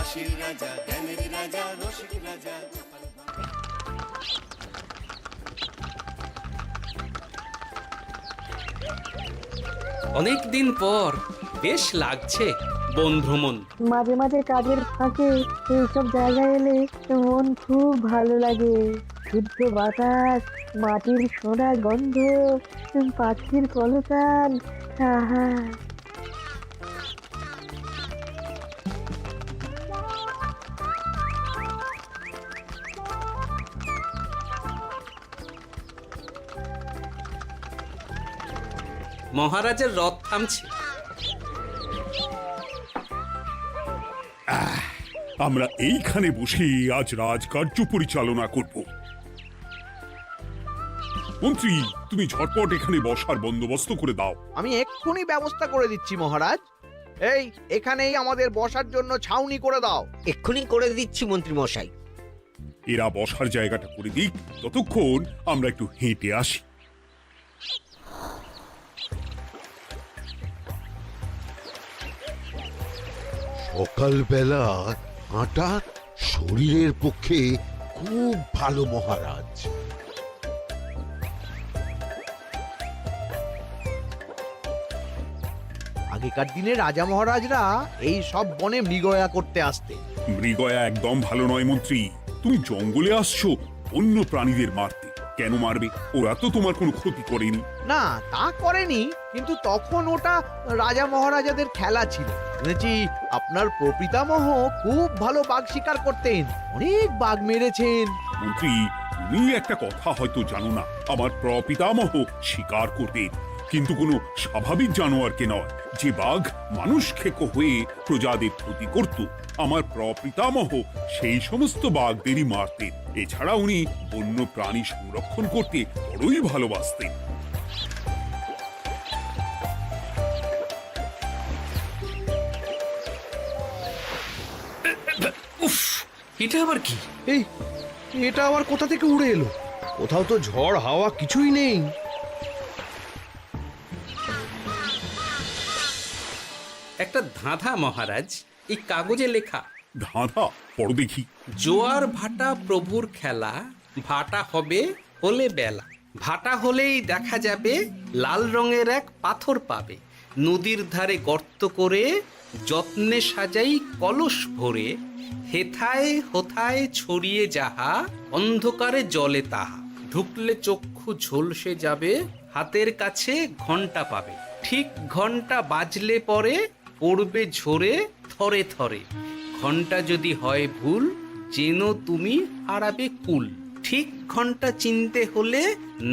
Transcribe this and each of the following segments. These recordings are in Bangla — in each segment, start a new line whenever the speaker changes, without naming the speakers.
হাসির রাজা, জ্ঞানের রাজা, রসিক রাজা।
অনেক দিন পর বেশ লাগছে বন ভ্রমণ।
মাঝে মাঝে কাজের ফাঁকে এইসব জায়গায় এলে মন খুব ভালো লাগে। শুদ্ধ বাতাস, মাটির সোনার গন্ধ, পাখির কলতান, আহা।
মহারাজের রথ থামছে।
আমরা এইখানে বসে আজ রাজকার্য পরিচালনা করব। মন্ত্রী, তুমি ঝটপট এখানে বসার বন্দোবস্ত করে দাও।
আমি এক্ষুনি ব্যবস্থা করে দিচ্ছি মহারাজ। এই এখানেই আমাদের বসার জন্য ছাউনি করে দাও।
এক্ষুনি করে দিচ্ছি মন্ত্রী মশাই।
এরা বসার জায়গাটা করে দিক, ততক্ষণ আমরা একটু হেঁটে আসি।
সকালবেলা হাঁটা শরীরের পক্ষে খুব ভালো মহারাজ।
আগেকার দিনে রাজা মহারাজরা এই সব বনে মৃগয়া করতে আসতেন।
মৃগয়া একদম ভালো নয় মন্ত্রী। তুমি জঙ্গলে আসছো অন্য প্রাণীদের মারতে। কেন মারবে? ওরা তো তোমার কোনো ক্ষতি করেনি।
না, তা করেনি, কিন্তু তখন ওটা রাজা মহারাজাদের খেলা ছিল। শুনেছি আপনার প্রপিতামহ খুব ভালো বাঘ শিকার করতেন, অনেক বাঘ মেরেছেন।
মন্ত্রী, তুমি একটা কথা হয়তো জানো না। আমার প্রপিতামহ শিকার করতেন, কিন্তু কোনো স্বাভাবিক জানোয়ারকে নয়। যে বাঘ মানুষ খেকো হয়ে প্রজাদের ক্ষতি করত, আমার প্রপিতামহ সেই সমস্ত বাঘদেরই মারতেন। এছাড়া উনি বন্য প্রাণী সংরক্ষণ করতে বড়ই ভালোবাসতেন।
উফ, এটা আবার কি?
এই এটা আবার কোথা থেকে উড়ে এলো? কোথাও তো ঝড় হাওয়া কিছুই নেই।
একটা ধাঁধা মহারাজ, এই কাগজে লেখা।
ধাঁধা? পড়ো দেখি।
জোয়ার ভাটা প্রভুর খেলা, ভাটা হবে হলে বেলা। ভাটা হলেই দেখা যাবে লাল রঙের এক পাথর পাবে। নদীর ধারে গর্ত করে যত্নে সাজাই কলস ভরে। হেথায় হোথায় ছড়িয়ে যাহা, অন্ধকারে জলে তাহা। ঢুকলে চক্ষু ঝলসে যাবে, হাতের কাছে ঘন্টা পাবে। ঠিক ঘন্টা বাজলে পরে পড়বে ঝরে থরে থরে। ঘন্টা যদি হয় ভুল, যেন তুমি হারাবে কুল। ঠিক ঘন্টা চিনতে হলে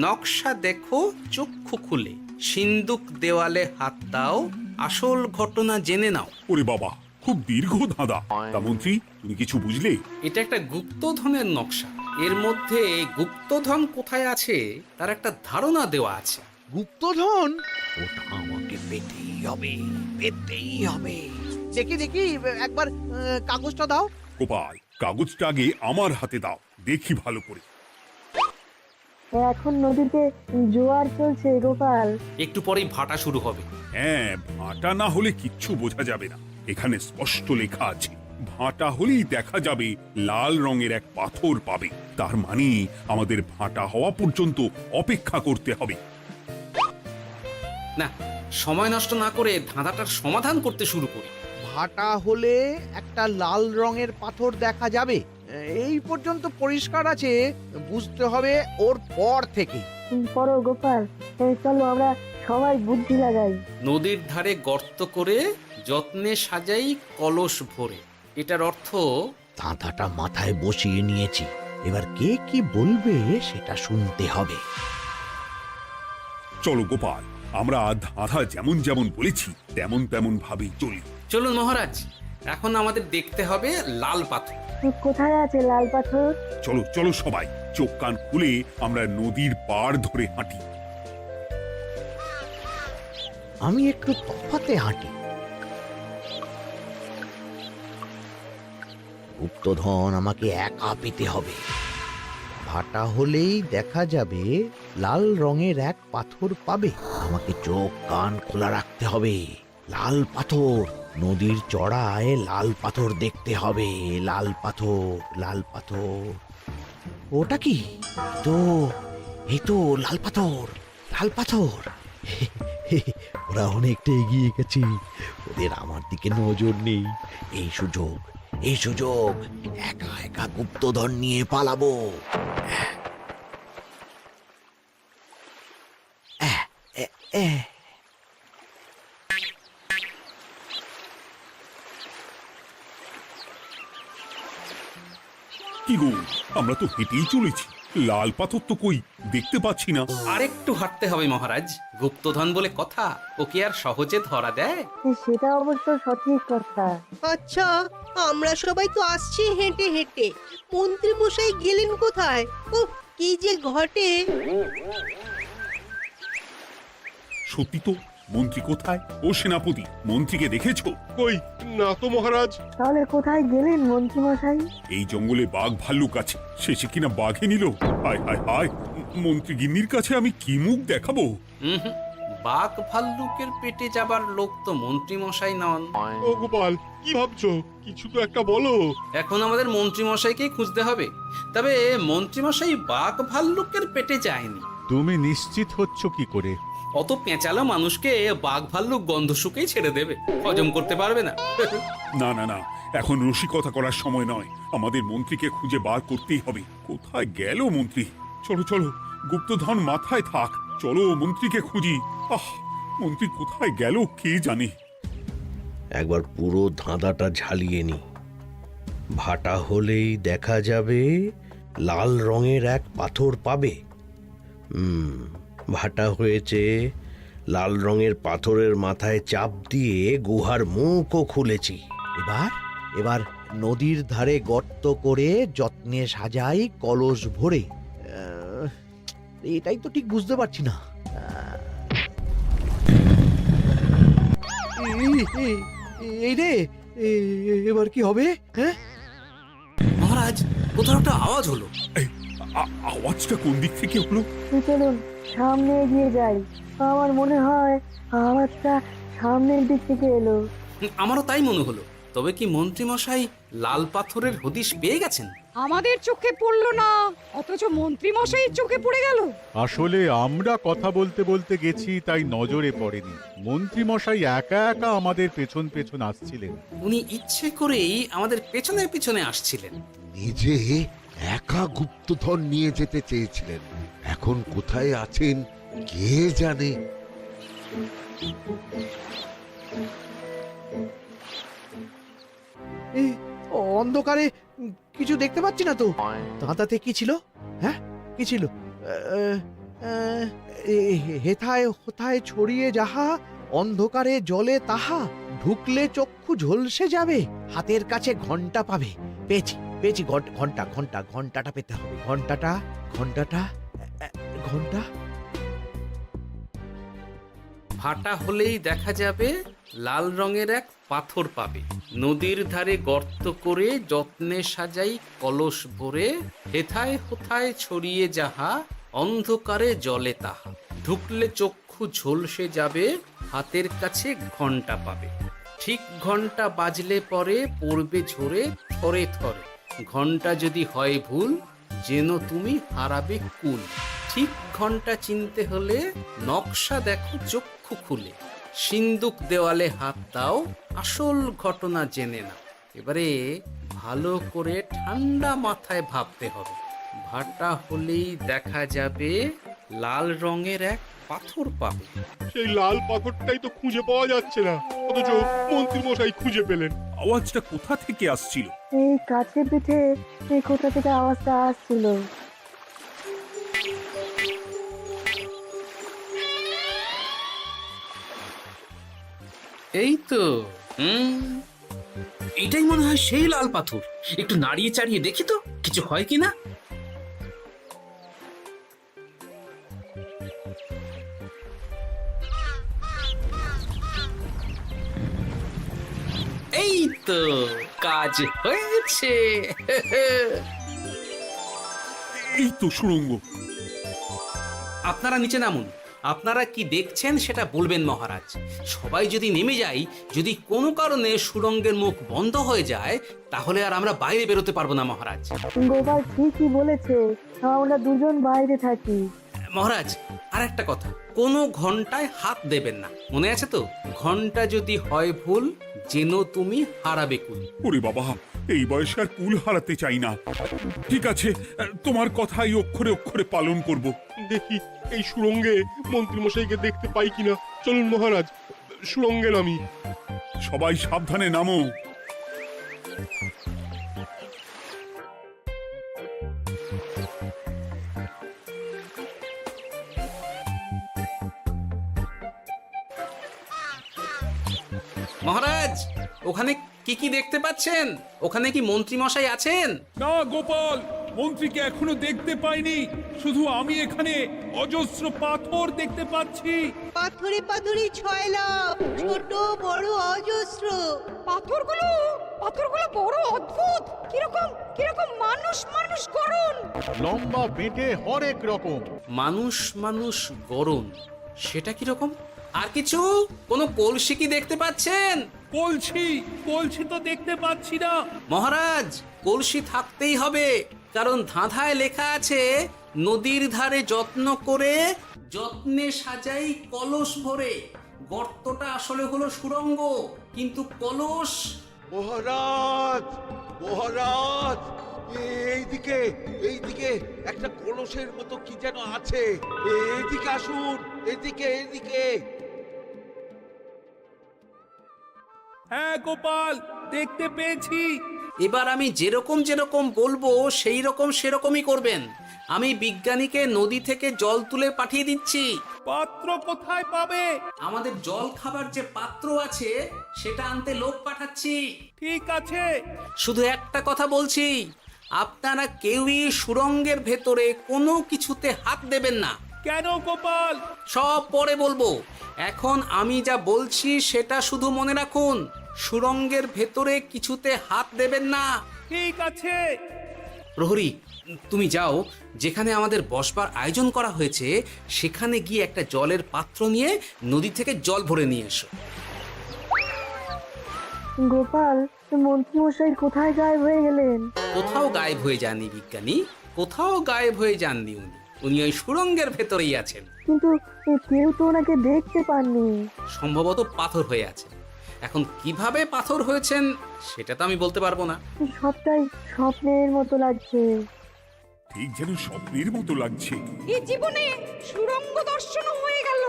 নকশা দেখো চক্ষু খুলে। সিন্দুক দেওয়ালে হাত দাও, আসল ঘটনা জেনে নাও।
ওরে বাবা, খুব দীর্ঘ ধাঁধা। তা মন্ত্রী, তুমি কিছু বুঝলে?
এটা একটা গুপ্তধনের নকশা। এর মধ্যে গুপ্তধন কোথায় আছে তার একটা ধারণা দেওয়া আছে।
গুপ্তধন? ওটা আমাকে পেতেই হবে, পেতেই হবে। দেখি দেখি, একবার কাগজটা দাও।
গোপাল, কাগজটা আগে আমার হাতে দাও, দেখি ভালো করে।
এখন নদীতে জোয়ার চলছে গোপাল।
একটু পরেই ভাটা শুরু হবে।
হ্যাঁ, ভাটা না হলে কিচ্ছু বোঝা যাবে না। এখানে স্পষ্ট লেখা আছে, ভাটা হলেই দেখা যাবে লাল রঙের এক পাথর পাবে। তার মানে আমাদের ভাটা হওয়া পর্যন্ত অপেক্ষা করতে হবে।
না, সময় নষ্ট না করে ধাঁধাটার সমাধান করতে শুরু করি।
ভাটা হলে একটা লাল রঙের পাথর দেখা যাবে, এই পর্যন্ত পরিষ্কার আছে। বুঝতে হবে ওর পর থেকে।
পড়ো গোপাল, চলো আমরা সবাই বুদ্ধি লাগাই।
নদীর ধারে গর্ত করে যত্নে সাজাই কলস ভরে। এটার অর্থ,
ধাঁধাটা মাথায় বসিয়ে নিয়েছি, এবার কে কি বলবে সেটা শুনতে হবে।
চলো গোপাল, আমরা ধাঁধা যেমন যেমন বলেছি তেমন তেমন ভাবেই চলি।
চলুন মহারাজ, এখন আমাদের দেখতে হবে লাল পাথর।
কোথায় আছে লাল পাথর?
চলো চলো সবাই, চোখ কান খুলে আমরা নদীর পাড় ধরে হাঁটি।
আমি একটু তফাতে হাঁটি। গুপ্তধন আমাকে একা পেতে হবে। ভাটা হলেই দেখা যাবে লাল রঙের এক পাথর পাবে। আমাকে চোখ কান খোলা রাখতে হবে। লাল পাথর, নদীর চড়ায় লাল পাথর দেখতে হবে, লাল পাথর, লাল পাথর। ওটা কি? তো এই তো লাল পাথর, লাল পাথর। ওরা অনেকটা এগিয়ে গেছে, ওদের আমার দিকে নজর নেই। এই সুযোগ, এই সুযোগ, একা একা গুপ্তধন নিয়ে পালাবো।
কি গো, আমরা তো হেঁটেই চলেছি, লাল পাথর তো কই দেখতে পাচ্ছি না।
আরেকটু হাঁটতে হবে মহারাজ, গুপ্তধন বলে কথা, ওকে আর সহজে ধরা দেয়?
সেটা অবশ্য সঠিক কথা।
আচ্ছা, আমরা সবাই তো আসছি হেঁটে হেঁটে, মন্ত্রী মশাই গেলেন কোথায়? ও কি যে ঘটে!
সত্যি তো, মন্ত্রী কোথায়? ও সেনাপতি, মন্ত্রীকে দেখেছো?
কই না তো মহারাজ।
তাহলে কোথায় গেলেন মন্ত্রী মশাই?
এই জঙ্গলে বাঘ ভাল্লুক আছে, শেষে কিনা বাঘে নিল। হায় হায় হায়, মন্ত্রী গিন্নির কাছে আমি কি মুখ দেখাবো?
হুম, বাঘ ভাল্লুকের পেটে যাবার লোক তো মন্ত্রী মশাই নন।
ও গোপাল, কি ভাবছো? কিছু তো একটা বলো।
এখন আমাদের মন্ত্রী মশাইকেই খুঁজতে হবে। তবে মন্ত্রী মশাই বাঘ ভাল্লুকের পেটে যায়নি।
তুমি নিশ্চিত হচ্ছ কি করে?
অত পেঁচালো মানুষকে বাঘ ভাল্লুক গন্ধ শুকেই ছেড়ে দেবে, হজম করতে পারবে না।
না না না, এখন রসিকতা করার সময় নয়, আমাদের মন্ত্রীকে খুঁজে বার করতেই হবে। কোথায় গেল মন্ত্রী? চলো চলো, গুপ্তধন মাথায় থাক, চলো মন্ত্রীকে খুঁজি। আহ, মন্ত্রী কোথায় গেল কে জানে।
একবার পুরো ধাঁধাটা ঝালিয়ে নি। ভাটা হলেই দেখা যাবে লাল রঙের এক পাথর পাবে। ভাটা হয়েছে, লাল রঙের পাথরের মাথায় চাপ দিয়ে গুহার মুখও খুলেছি। এবার এবার নদীর ধারে গর্ত করে যত্নে সাজাই কলস ভরে। এটাই তো ঠিক বুঝতে পারছি না। এই রে, এবার কি হবে? হ্যাঁ,
মহারাজ, কোথাও একটা আওয়াজ হলো।
এই, আওয়াজটা কোন দিক থেকে হলো?
চলুন সামনে এগিয়ে যাই, আমার মনে হয় আওয়াজটা সামনের দিক থেকে এলো।
আমারও তাই মনে হলো। তবে কি মন্ত্রী মশাই লাল পাথরের হদিশ পেয়ে গেছেন?
আমাদের চোখে পড়লো না, অথচ মন্ত্রী মশাইয়ের চোখে পড়ে গেল।
আসলে আমরা কথা বলতে বলতে গেছি, তাই নজরে পড়েনি। মন্ত্রী মশাই একা একা আমাদের পেছন পেছন আসছিলেন।
উনি ইচ্ছে করেই আমাদের পেছনে পেছনে আসছিলেন।
নিজে একা গুপ্তধন নিয়ে যেতে চেয়েছিলেন, এখন কোথায় আছেন কে জানে।
এই অন্ধকারে কিছু দেখতে পাচ্ছি না তো। দাঁতাতে কি ছিল? হ্যাঁ, কি ছিল? হেথায় হোথায় ছড়িয়ে যাহা, অন্ধকারে জলে তাহা, ঢুকলে চক্ষু ঝলসে যাবে, হাতের কাছে ঘন্টা পাবে। পেয়েছি পেয়েছি, ঘন্টা ঘন্টা ঘন্টাটা পেতে হবে। ঘন্টাটা ঘন্টাটা ঘন্টা।
ভাটা হলেই দেখা যাবে লাল রঙের এক পাথর পাবে, নদীর ধারে গর্ত করে যত্নে সাজাই কলস ভরে, হেথায় হোথায় ছড়িয়ে যাহা, অন্ধকারে জলে তাহা, ঢুকলে চক্ষু ঝলসে যাবে, হাতের কাছে ঘন্টা পাবে। ঠিক ঘন্টা বাজলে পরে পড়বে ঝরে থরে থরে, ঘন্টা যদি হয় ভুল যেন তুমি হারাবে কুল। ঠিক ঘন্টা চিনতে হলে নকশা দেখো চক্ষু খুলে, সিন্দুক দেওয়ালে হাত দাও, আসল ঘটনা জেনে নাও। এবারে ভালো করে ঠান্ডা মাথায় ভাবতে হবে। ভাটা হলেই দেখা যাবে লাল রঙের এক পাথর পাবে।
সেই লাল পাথরটাই তো খুঁজে পাওয়া যাচ্ছে না, অথচ মন্ত্রী মশাই খুঁজে পেলেন।
আওয়াজটা কোথা থেকে আসছিল?
এই কাছে পিঠে এই কোথা থেকে আওয়াজটা আসছিল।
এই তো, এটাই মনে হয় সেই লাল পাথর। একটু নাড়িয়ে চাড়িয়ে দেখি তো কিছু হয় কিনা। এই তো, কাজ হয়েছে।
এই তো সুড়ঙ্গ।
আপনারা নিচে নামুন, আপনারা কি দেখছেন সেটা বলবেন মহারাজ। সবাই যদি নেমে যাই, যদি কোনো কারণে সুড়ঙ্গের মুখ বন্ধ হয়ে যায়, তাহলে আর আমরা বাইরে বেরোতে পারবো না মহারাজ।
গোপাল ঠিকই বলেছে, আমরা দুজন বাইরে থাকি।
মহারাজ, আর একটা কথা, কোনো ঘন্টায় হাত দেবেন না, মনে আছে তো? ঘন্টা যদি হয় ভুল, যেন তুমি হারাবে কুল।
ওরে বাবা, এই বয়সে আর কুল হারাতে চাই না। ঠিক আছে, তোমার কথাই অক্ষরে অক্ষরে পালন করব।
দেখি এই সুরঙ্গে মন্ত্রী মশাইকে দেখতে পাই কিনা। চলুন মহারাজ, সুরঙ্গে নামি।
সবাই সাবধানে নামো।
মহারাজ, ওখানে কি কি দেখতে পাচ্ছেন? ওখানে কি মন্ত্রী মশাই আছেন?
না গোপাল, মন্ত্রীকে এখনো দেখতে পাইনি। শুধু আমি এখানে অজস্র পাথর দেখতে পাচ্ছি।
পাথরে পাথরে ছয় লাভ, ছোট বড় অজস্র।
পাথরগুলো বড় অদ্ভুত, কিরকম কিরকম মানুষ মানুষ গড়ন।
লম্বা বেঁটে হরেক রকম।
মানুষ মানুষ গরম, সেটা কি রকম? আর কিছু? কোনো কলসি কি দেখতে পাচ্ছেন?
কলসি তো দেখতে পাচ্ছি না।
মহারাজ, কলসি থাকতেই হবে, কারণ ধাঁধায় লেখা আছে, নদীর ধারে যত্ন করে যত্নে সাজাই কলস ভরে। গর্তটা আসলে হলো সুড়ঙ্গ, কিন্তু কলস।
মহারাজ, মহারাজ, এইদিকে এইদিকে একটা কলসের মতো কি যেন আছে। এইদিকে আসুন, এদিকে এদিকে।
হ্যাঁ গোপাল, দেখতে পেয়েছি।
এবার আমি যেরকম যেরকম বলবো সেই রকম সেরকমই করবেন। আমি বিজ্ঞানীকে নদী থেকে জল তুলে পাঠিয়ে দিচ্ছি।
পাত্র কোথায় পাবে?
আমাদের জল খাবার যে পাত্র আছে সেটা আনতে লোক পাঠাচ্ছি।
ঠিক আছে।
শুধু একটা কথা বলছি, আপনারা কেউই সুড়ঙ্গের ভেতরে কোনো কিছুতে হাত দেবেন না।
কেন গোপাল?
সব পরে বলবো, এখন আমি যা বলছি সেটা শুধু মনে রাখুন। সুড়ঙ্গের ভেতরে কিছুতে হাত দেবেন না।
ঠিক আছে।
প্রহরী, তুমি যাও, যেখানে আমাদের বসবার আয়োজন করা হয়েছে সেখানে গিয়ে একটা জলের পাত্র নিয়ে নদী থেকে জল ভরে নিয়ে এসো।
গোপাল, মন্ত্রী মশাই কোথায় গায়েব হয়ে গেলেন?
কোথাও গায়েব হয়ে যাননি বিজ্ঞানী, কোথাও গায়েব হয়ে যাননি উনি। উনি ওই সুড়ঙ্গের ভেতরেই আছেন।
কিন্তু কেউ তো ওনাকে দেখতে পাননি।
সম্ভবত পাথর হয়ে আছে। এখন কিভাবে পাথর হয়েছেন সেটা তো আমি বলতে পারবো না।
সবটাই স্বপ্নের মতো লাগছে।
ঠিক যেন স্বপ্নের মতো লাগছে।
এই জীবনে সুড়ঙ্গ দর্শন হয়ে গেল।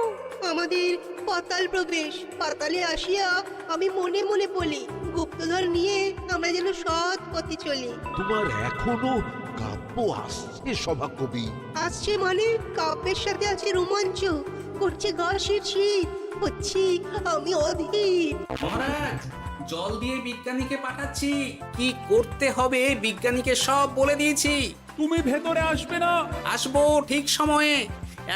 আমাদের পাতাল প্রবেশ। পাতালে আসিয়া আমি মনে মনে বলি, গুপ্তধর নিয়ে আমরা যেন সৎ পথে চলি।
তোমার এখনো কাব্য আসছে সভাকবি?
আসছে মানে কাব্যের সাথে আছে রোমাঞ্চ, করছে গা শীত, হচ্ছি আমি অধীর।
মহারাজ, জল দিয়ে বিজ্ঞানীকে পাঠাচ্ছি। কি করতে হবে বিজ্ঞানীকে সব বলে দিয়েছি।
তুমি ভেতরে আসবে না?
আসবো ঠিক সময়ে।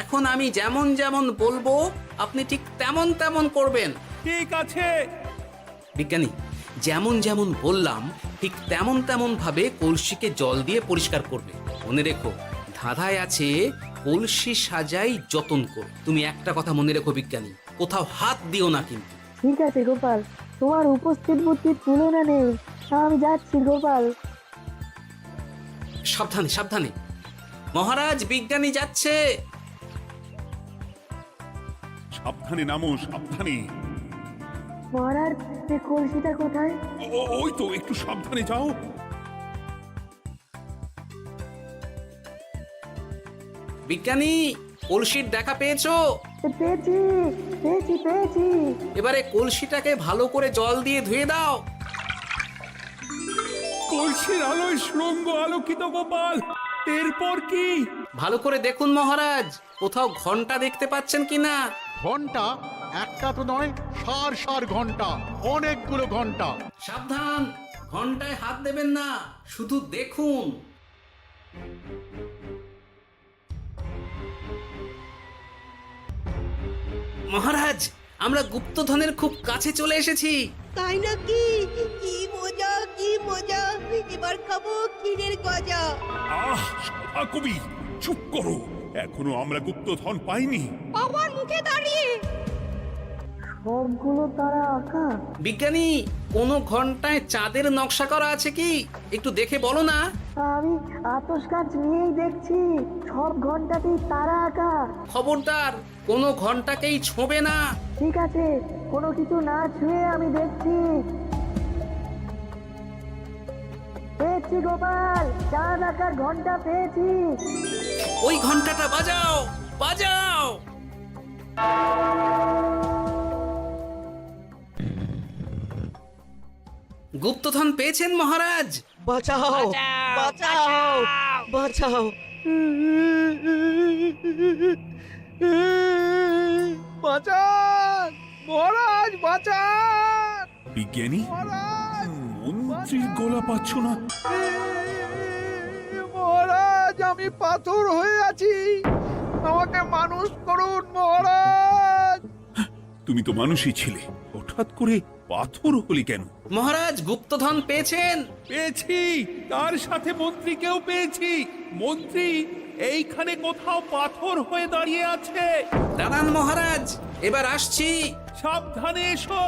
এখন আমি যেমন যেমন বলবো আপনি ঠিক তেমন তেমন করবেন।
ঠিক আছে।
বিজ্ঞানী, যেমন যেমন বললাম ঠিক তেমন তেমন ভাবে কলসিকে জল দিয়ে পরিষ্কার করবে। মনে রেখো, ধাঁধায় আছে কলসি সাজাই যতন কর। তুমি একটা কথা মনে রেখো বিজ্ঞানী, কোথাও হাত দিও না কিন্তু।
ঠিক আছে গোপাল, তোমার উপস্থিত বুদ্ধির তুলনা নেই। আমি যাচ্ছি গোপাল।
সাবধানে সাবধানে। মহারাজ, বিজ্ঞানী যাচ্ছে।
সাবধানে নামো, সাবধানে।
মহারাজ, এই কলসিটা কোথায়?
ওই তো, একটু সাবধানে যাও।
বিজ্ঞানী, কলসির দেখা পেয়েছো?
পেয়েছি পেয়েছি পেয়েছি।
এবারে কলসিটাকে ভালো করে জল দিয়ে ধুয়ে দাও।
কলসির আলোয় সুড়ঙ্গ আলোকিত গোপাল। এরপর কি?
ভালো করে দেখুন মহারাজ, কোথাও ঘন্টা দেখতে পাচ্ছেন কিনা?
ঘন্টা একটা তো নয়, সার সার ঘন্টা, অনেকগুলো ঘন্টা।
সাবধান, ঘন্টায় হাত দেবেন না, শুধু দেখুন। মহারাজ, আমরা গুপ্তধনের খুব কাছে চলে এসেছি।
তাই নাকি? কি মজা কি মজা, এবার খাবো ক্ষীরের গজা।
আহ, সভাকবি চুপ করো। এখনো আমরা গুপ্তধন পাইনি।
বাবার মুখে দাঁড়িয়ে
সবগুলো তারা আঁকা।
বিজ্ঞানী, কোনো ঘন্টায় চাঁদের নকশা করা আছে কি? একটু দেখে বলো না।
আমি আতস কাজ নিয়েই দেখছি, সব ঘন্টাতেই তারা আঁকা।
খবরদার, কোনো ঘন্টাকেই ছোঁবে না।
ঠিক আছে, কোনো কিছু না ছুঁয়ে আমি দেখছি। পেয়েছি গোপাল, চাঁদ আঁকার ঘন্টা পেয়েছি।
ওই ঘন্টাটা বাজাও, বাজাও। গুপ্তধন পেয়েছেন মহারাজ?
বাঁচাও, বাঁচাও, বাঁচাও।
বাঁচান মহারাজ, বাঁচান
বিজ্ঞানী,
মহারাজ,
মন্ত্রীর গলা পাচ্ছ না?
মহারাজ, আমি পাথর হয়ে আছি, আমাকে মানুষ করুন মহারাজ।
তুমি তো মানুষই ছিলে, হঠাৎ করে পাথর হলি কেন?
মহারাজ, গুপ্তধন পেয়েছেন?
পেয়েছি, তার সাথে মন্ত্রীকেও পেয়েছি। মন্ত্রী এইখানে কোথাও পাথর হয়ে দাঁড়িয়ে আছে।
দাঁড়ান মহারাজ, এবার আসছি।
সাবধানে এসো।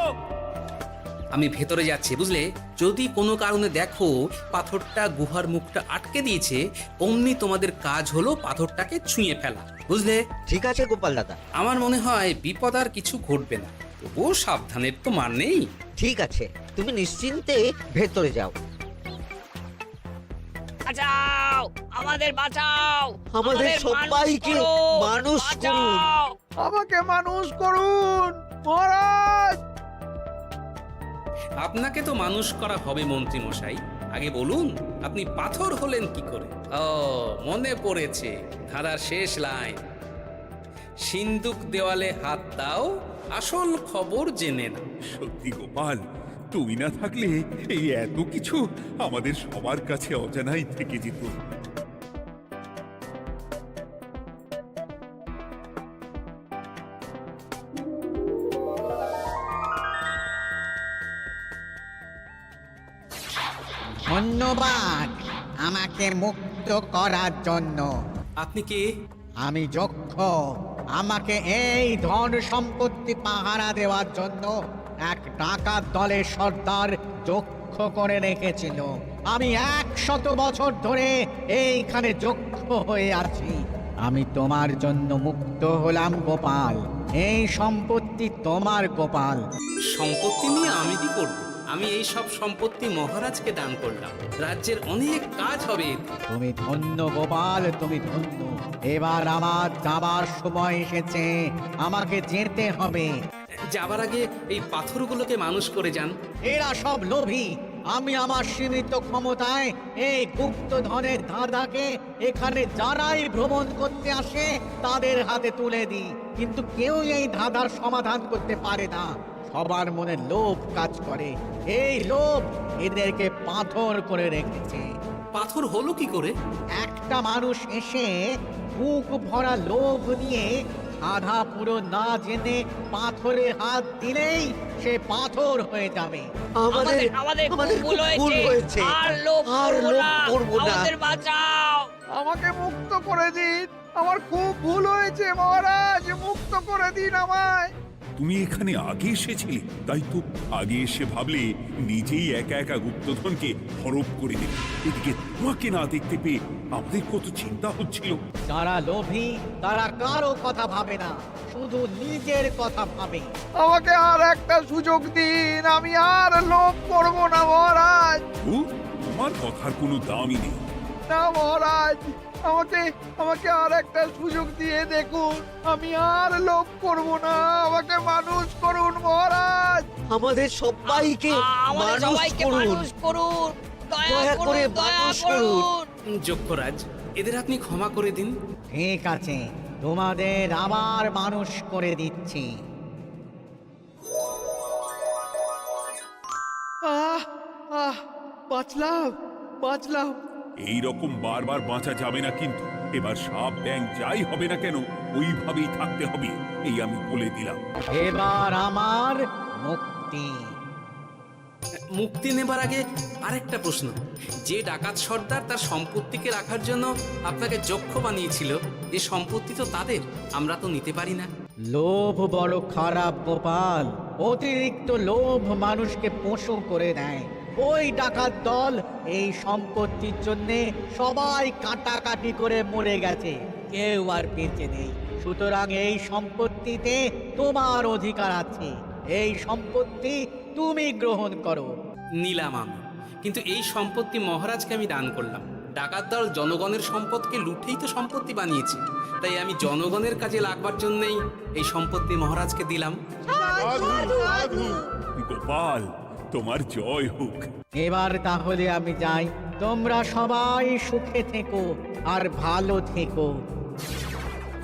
আমি ভেতরে যাচ্ছি, বুঝলে? যদি কোনো কারণে দেখো পাথরটা গুহার মুখটা আটকে দিয়েছে, অমনি তোমাদের কাজ হলো পাথরটাকে ছুঁয়ে ফেলা, বুঝলে?
ঠিক আছে গোপাল দাদা।
আমার মনে হয় বিপদ আর কিছু ঘটবে না, তবুও সাবধানের তো মান নেই।
ঠিক আছে, তুমি নিশ্চিন্তে ভেতরে যাও।
বাঁচাও, আমাদের বাঁচাও,
আমাদের সবাইকে মানুষ করুন।
আমাকে মানুষ করুন মহারাজ।
আপনাকে তো মানুষ করা হবে মন্ত্রী মশাই। আগে বলুন, আপনি পাথর হলেন কি করে? ও, মনে পড়েছে, ধারার শেষ লাইন, সিন্দুক দেওয়ালে হাত দাও, আসল খবর জেনে না।
সত্যি গোপাল, তুমি না থাকলে এই এত কিছু আমাদের সবার কাছে অজানাই থেকে যেত।
ধন্যবাদ আমাকে মুক্ত করার জন্য।
আপনি কে?
আমি যক্ষ। আমাকে এই ধন সম্পত্তি পাহারা দেওয়ার জন্য এক ডাকাত দলের সর্দার যক্ষ করে রেখেছিল। আমি 100 বছর ধরে এইখানে যক্ষ হয়ে আছি। আমি তোমার জন্য মুক্ত হলাম গোপাল। এই সম্পত্তি তোমার গোপাল।
সম্পত্তি নিয়ে আমি কি করব? আমি এই সব সম্পত্তি মহারাজকে দান করলাম, রাজ্যের অনেক কাজ হবে।
তুমি ধন্য গোপাল, তুমি ধন্য। এবার আমার যাবার সময় এসেছে, আমাকে যেতে হবে।
যাবার আগে এই পাথরগুলোকে মানুষ করে যান।
এরা সব লোভী। আমি আমার সীমিত ক্ষমতায় এই গুপ্তধনের ধাঁধাকে এখানে যারাই ভ্রমণ করতে আসে তাদের হাতে তুলে দিই, কিন্তু কেউ এই ধাঁধার সমাধান করতে পারে না। সবার মনে লোভ কাজ করে, এই লোভ এদেরকে পাথর করে রেখেছে।
পাথর হলো কি করে?
একটা মানুষ এসে বুক ভরা লোভ নিয়ে আধা পুরো না জেনে পাথরে হাত দিলেই সে পাথর হয়ে যাবে।
আমাদের ভুল হয়েছে, আর লোভ করবো না, আমাদের বাঁচাও।
আমাকে মুক্ত করে দিন, আমার খুব ভুল হয়েছে মহারাজ, মুক্ত করে দিন আমায়।
তুমি এখানে আগে এসেছিলে, তাই তো আগে এসে ভাবলে নিজেই একা একা গুপ্তধনকে হরপ করে দেবে। এদিকে তোমাকে না দেখতে পেয়ে আমাদের কত চিন্তা হচ্ছিল।
যারা লোভী তারা কারো কথা ভাবে না, শুধু নিজের কথা ভাবে।
আমাকে আর একটা সুযোগ দিন, আমি আর লোভ করব না মহারাজ।
ও, তোমার কথার কোনো দামই নেই।
না মহারাজ, আমাকে আর একটা সুযোগ দিয়ে দেখুন, আমি আর লোভ করব না, আমাকে মানুষ করুন মহারাজ।
আমাদের সবাইকে
মানুষ করুন, দয়া করে মানুষ করুন।
যক্ষরাজ, এদের আপনি ক্ষমা করে দিন।
ঠিক আছে, তোমাদের আবার মানুষ করে দিচ্ছি।
বাঁচলাম।
এই রকম বারবার বাঁচা যাবে না কিন্তু। এবার সাপ ব্যাং যাই হবে না কেন, ওইভাবেই থাকতে হবে, এই আমি বলে দিলাম।
এবার আমার মুক্তি।
মুক্তি নেবার আগে আরেকটা প্রশ্ন, যে ডাকাত সর্দার তার সম্পত্তিকে রাখার জন্য আপনাকে যক্ষ বানিয়েছিল, এই সম্পত্তি তো তাদের, আমরা তো নিতে পারি না।
লোভ বড় খারাপ গোপাল, অতিরিক্ত লোভ মানুষকে পশু করে দেয়। ওই ডাকাত দল এই সম্পত্তির জন্য সবাই কাটাকাটি করে মরে গেছে, কেউ আর বেঁচে নেই। সুতরাং এই সম্পত্তিতে তোমার অধিকার আছে, এই সম্পত্তি তুমি গ্রহণ করো।
নিলাম আমি, কিন্তু এই সম্পত্তি মহারাজকে আমি দান করলাম। ডাকাত দল জনগণের সম্পদকে লুঠেই তো সম্পত্তি বানিয়েছে, তাই আমি জনগণের কাজে লাগবার জন্যই এই সম্পত্তি মহারাজকে দিলাম।
গোপাল, তোমার জয় হোক।
এবার তাহলে আমি যাই, তোমরা সবাই সুখে থেকো আর ভালো থেকো।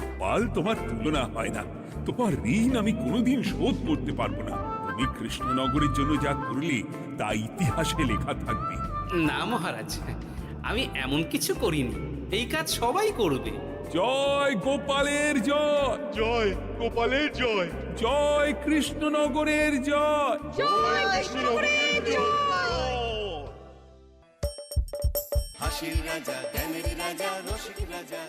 গোপাল, তোমার তুলনা হয় না। তোমার ঋণ আমি কোনোদিন শোধ করতে পারবো না। তুমি কৃষ্ণনগরের জন্য যা করলে তা ইতিহাসে লেখা থাকবে।
না মহারাজ, আমি এমন কিছু করিনি, এই কাজ সবাই করবে।
জয় গোপালের জয়,
জয় গোপালের জয়,
জয় কৃষ্ণনগরের জয়।
হাসির রাজা জ্ঞানের রাজা রসিক রাজা